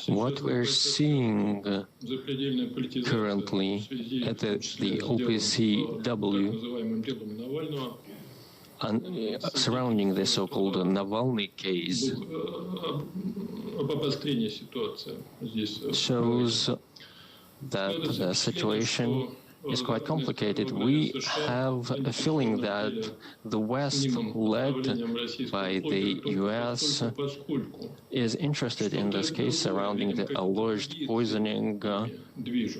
What we're seeing currently at the OPCW surrounding the so-called Navalny case shows that the situation is quite complicated. We have a feeling that the West, led by the US, is interested in this case surrounding the alleged poisoning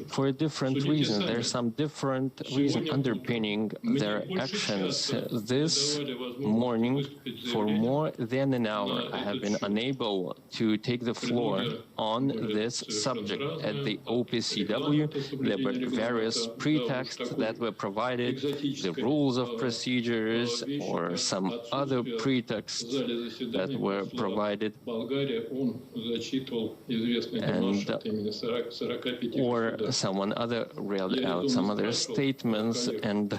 for different reasons. There's some different reason underpinning their actions. This morning, for more than an hour, I have been unable to take the floor on this subject. At the OPCW, there were various pretexts that were provided, the rules of procedures or some other pretexts that were provided, and or someone other read out some other statements, and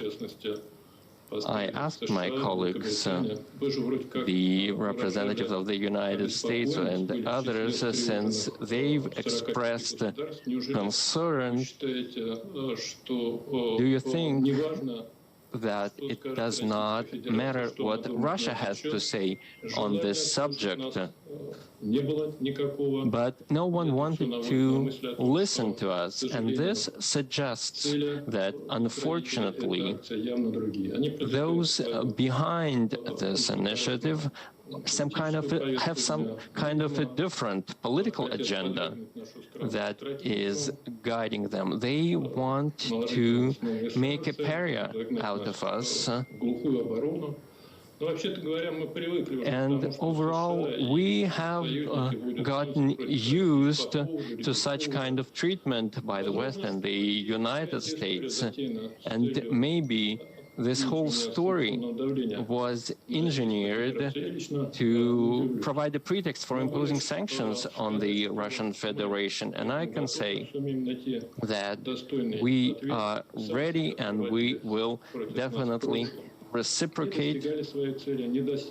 I asked my colleagues, the representatives of the United States and others, since they've expressed concern, do you think that it does not matter what Russia has to say on this subject? But no one wanted to listen to us, and this suggests that, unfortunately, those behind this initiative have some kind of a different political agenda that is guiding them. They want to make a pariah out of us. And overall, we have gotten used to such kind of treatment by the West and the United States. And maybe this whole story was engineered to provide a pretext for imposing sanctions on the Russian Federation. And I can say that we are ready and we will definitely reciprocate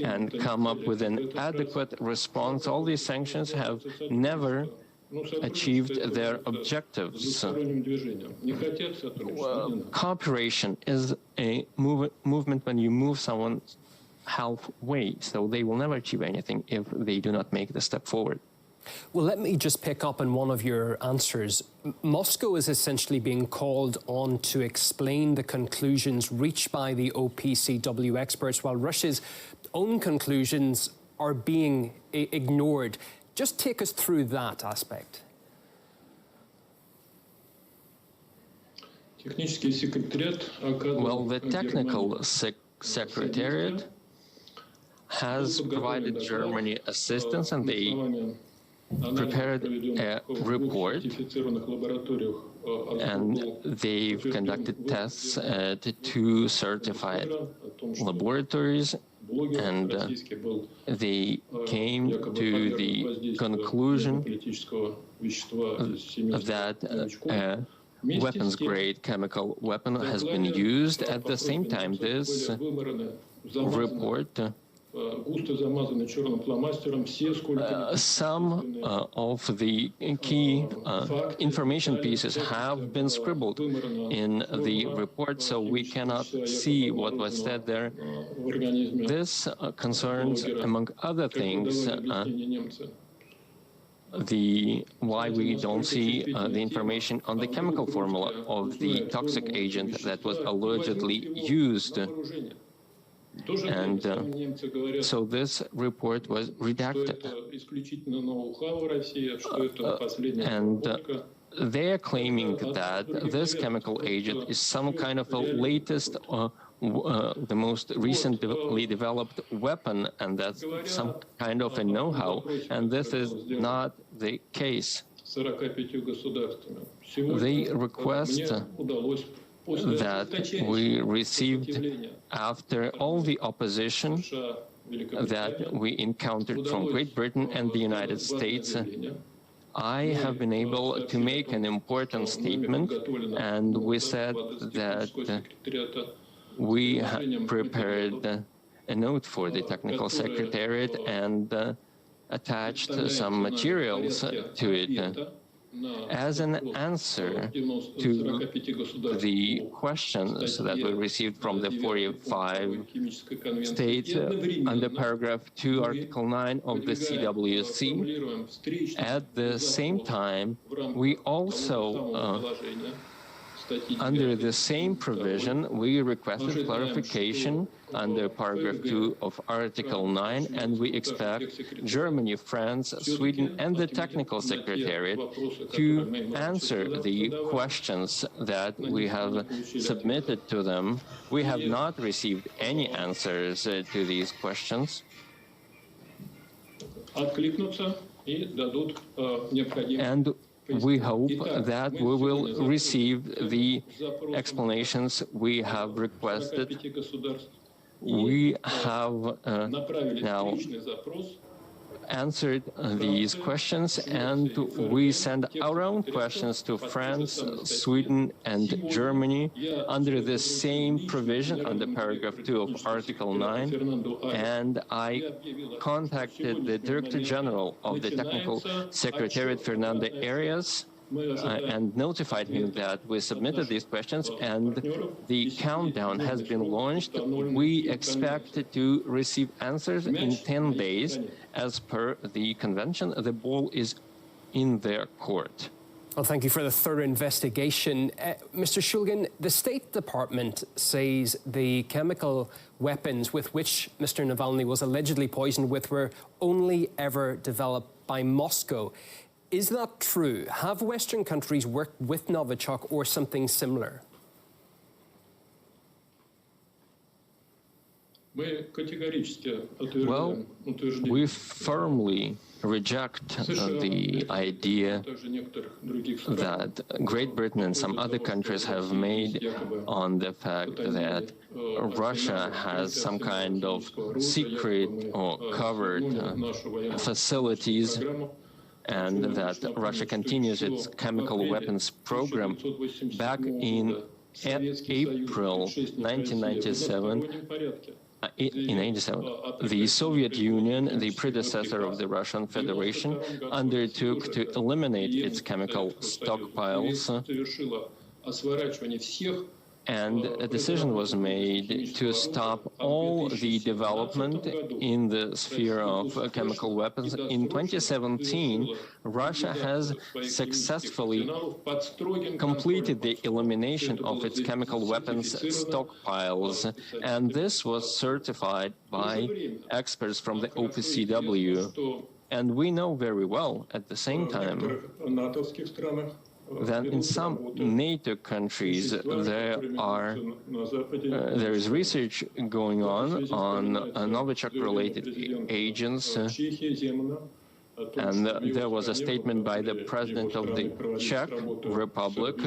and come up with an adequate response. All these sanctions have never achieved their objectives. Cooperation is a movement when you move someone halfway, so they will never achieve anything if they do not make the step forward. Well, let me just pick up on one of your answers. Moscow is essentially being called on to explain the conclusions reached by the OPCW experts, while Russia's own conclusions are being ignored. Just take us through that aspect. Well, the technical secretariat has provided Germany assistance, and they prepared a report, and they've conducted tests at 2 certified laboratories, and they came to the conclusion that a weapons-grade chemical weapon has been used. At the same time, this report some of the key information pieces have been scribbled in the report, so we cannot see what was said there. This concerns, among other things, why we don't see the information on the chemical formula of the toxic agent that was allegedly used. And so this report was redacted. And they are claiming that this chemical agent is some kind of a latest, the most recently developed weapon, and that's some kind of a know-how, and this is not the case. They request that we received after all the opposition that we encountered from Great Britain and the United States. I have been able to make an important statement, and we said that we have prepared a note for the technical secretariat, and attached some materials to it as an answer to the questions that we received from the 45 states under paragraph 2, Article 9 of the CWC. At the same time, we also under the same provision, we requested clarification under paragraph 2 of Article 9, and we expect Germany, France, Sweden, and the Technical Secretariat to answer the questions that we have submitted to them. We have not received any answers to these questions. And we hope that we will receive the explanations we have requested. We have now answered these questions, and we send our own questions to France, Sweden, and Germany under the same provision under paragraph 2 of Article 9. And I contacted the Director General of the Technical Secretariat, Fernando Arias, and notified him that we submitted these questions, and the countdown has been launched. We expect to receive answers in 10 days. As per the convention, the ball is in their court. Well, thank you for the thorough investigation. Mr. Shulgin, the State Department says the chemical weapons with which Mr. Navalny was allegedly poisoned with were only ever developed by Moscow. Is that true? Have Western countries worked with Novichok or something similar? Well, we firmly reject the idea that Great Britain and some other countries have made on the fact that Russia has some kind of secret or covered facilities, and that Russia continues its chemical weapons program. Back in April 1997, the Soviet Union, the predecessor of the Russian Federation, undertook to eliminate its chemical stockpiles, and a decision was made to stop all the development in the sphere of chemical weapons. In 2017, Russia has successfully completed the elimination of its chemical weapons stockpiles, and this was certified by experts from the OPCW. And we know very well at the same time that in some NATO countries there is research going on Novichok-related agents, and there was a statement by the President of the Czech Republic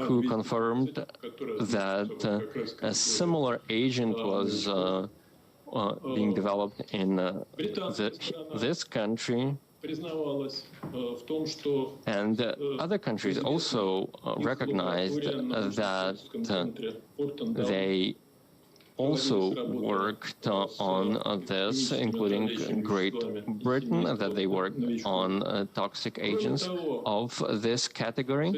who confirmed that a similar agent was being developed in this country. And other countries also recognized that they also worked on this, including Great Britain, that they worked on toxic agents of this category.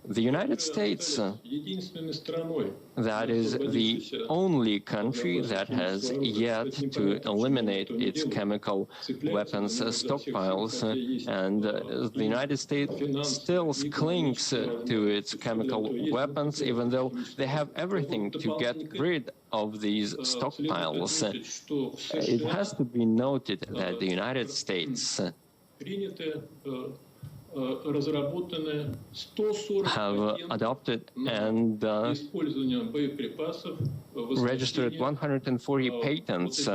The United States, that is the only country that has yet to eliminate its chemical weapons stockpiles, and the United States still clings to its chemical weapons, even though they have everything to get rid of these stockpiles. It has to be noted that the United States have adopted and registered 140 patents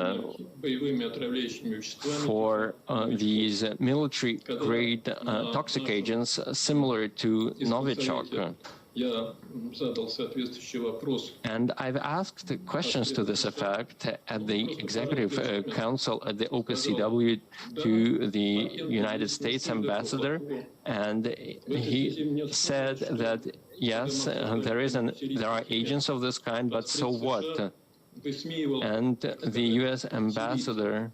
for these military-grade toxic agents similar to Novichok. And I've asked questions to this effect at the Executive Council at the OPCW to the United States ambassador, and he said that yes, there are agents of this kind, but so what? And the U.S. ambassador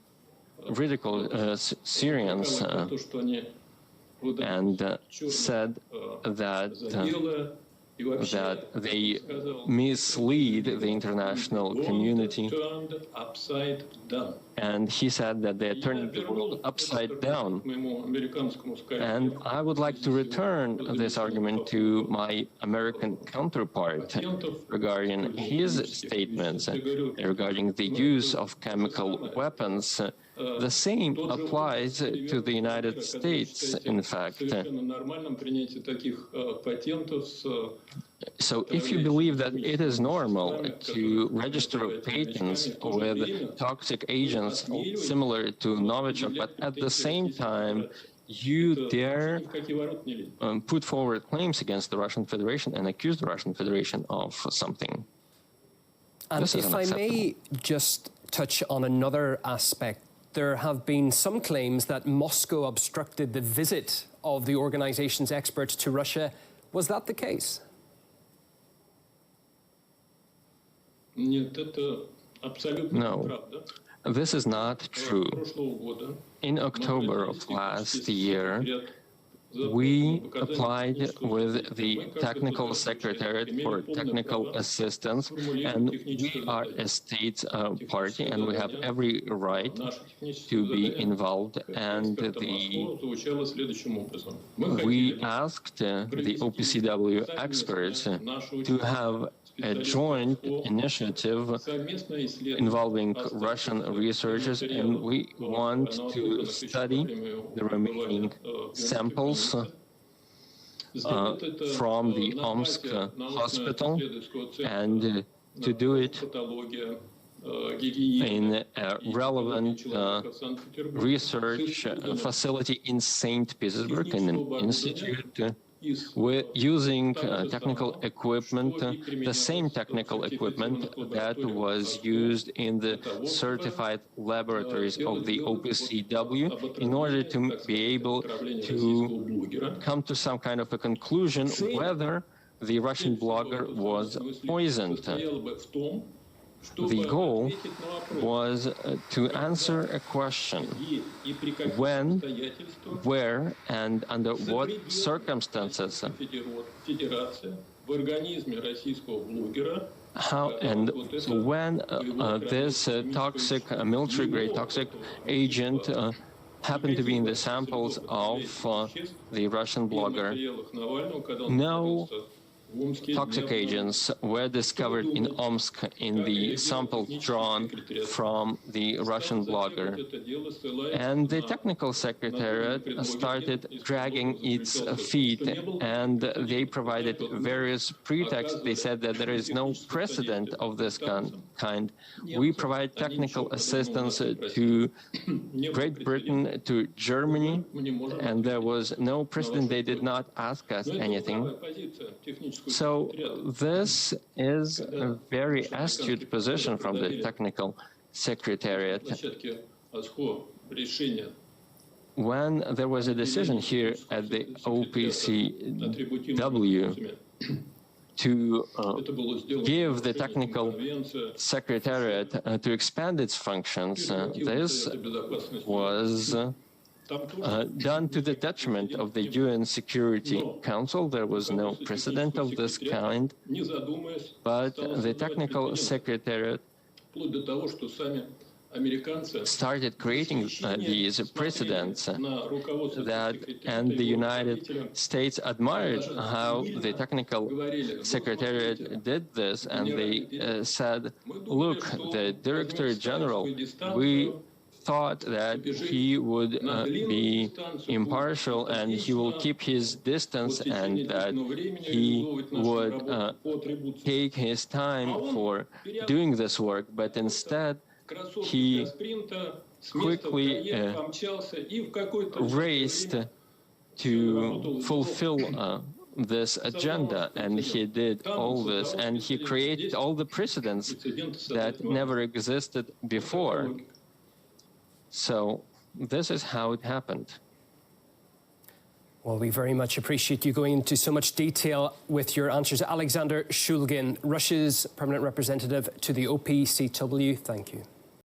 ridiculed Syrians and said that they mislead the international community. And he said that they are turning the world upside down. And I would like to return this argument to my American counterpart regarding his statements regarding the use of chemical weapons. The same applies to the United States, in fact. So if you believe that it is normal to register patents with toxic agents similar to Novichok, but at the same time you dare put forward claims against the Russian Federation and accuse the Russian Federation of something. And if I may just touch on another aspect, there have been some claims that Moscow obstructed the visit of the organization's experts to Russia. Was that the case? No, this is not true. In October of last year, we applied with the Technical Secretariat for Technical Assistance, and we are a state party, and we have every right to be involved. And we asked the OPCW experts to have a joint initiative involving Russian researchers, and we want to study the remaining samples from the Omsk hospital and to do it in a relevant research facility in St. Petersburg, in an institute. We're using technical equipment, the same technical equipment that was used in the certified laboratories of the OPCW in order to be able to come to some kind of a conclusion whether the Russian blogger was poisoned. The goal was to answer a question: when, where, and under what circumstances, how and when this toxic, military-grade toxic agent happened to be in the samples of the Russian blogger. No toxic agents were discovered in Omsk in the sample drawn from the Russian blogger. And the Technical Secretariat started dragging its feet, and they provided various pretexts. They said that there is no precedent of this kind. We provide technical assistance to Great Britain, to Germany, and there was no precedent. They did not ask us anything. So this is a very astute position from the Technical Secretariat. When there was a decision here at the OPCW to give the Technical Secretariat to expand its functions, this was done to the detriment of the UN Security Council. There was no precedent of this kind, but the Technical Secretariat started creating these precedents and the United States admired how the Technical Secretariat did this, and they said, look, the Director General, we thought that he would be impartial and he will keep his distance and that he would take his time for doing this work, but instead he quickly raced to fulfill this agenda, and he did all this, and he created all the precedents that never existed before. So this is how it happened. Well, we very much appreciate you going into so much detail with your answers. Alexander Shulgin, Russia's permanent representative to the OPCW, thank you.